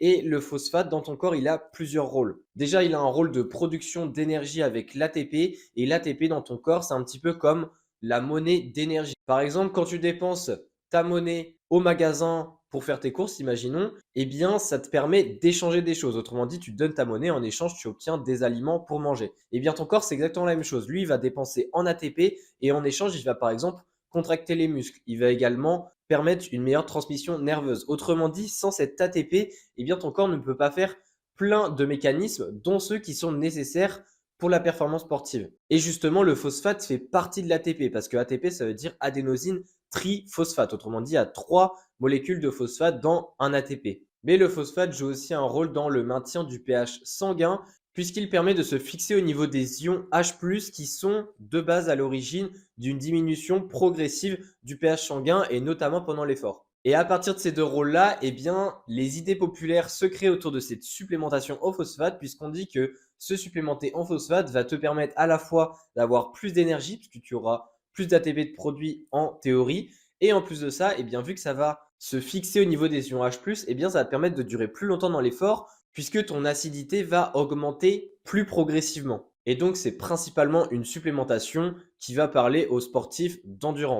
Et le phosphate dans ton corps, il a plusieurs rôles. Déjà, il a un rôle de production d'énergie avec l'ATP. Et l'ATP dans ton corps, c'est un petit peu comme la monnaie d'énergie. Par exemple, quand tu dépenses ta monnaie au magasin pour faire tes courses, imaginons, eh bien, ça te permet d'échanger des choses. Autrement dit, tu donnes ta monnaie, en échange, tu obtiens des aliments pour manger. Eh bien, ton corps, c'est exactement la même chose. Lui, il va dépenser en ATP et en échange, il va par exemple contracter les muscles. Il va également permettre une meilleure transmission nerveuse. Autrement dit, sans cet ATP, eh bien, ton corps ne peut pas faire plein de mécanismes, dont ceux qui sont nécessaires pour la performance sportive. Et justement, le phosphate fait partie de l'ATP parce que ATP, ça veut dire adénosine triphosphate. Autrement dit, il y a 3 molécules de phosphate dans un ATP. Mais le phosphate joue aussi un rôle dans le maintien du pH sanguin puisqu'il permet de se fixer au niveau des ions H+, qui sont de base à l'origine d'une diminution progressive du pH sanguin et notamment pendant l'effort. Et à partir de ces deux rôles-là, eh bien, les idées populaires se créent autour de cette supplémentation en phosphate, puisqu'on dit que se supplémenter en phosphate va te permettre à la fois d'avoir plus d'énergie, puisque tu auras plus d'ATP de produit en théorie, et en plus de ça, eh bien, vu que ça va se fixer au niveau des ions H+, eh bien, ça va te permettre de durer plus longtemps dans l'effort, puisque ton acidité va augmenter plus progressivement. Et donc, c'est principalement une supplémentation qui va parler aux sportifs d'endurance.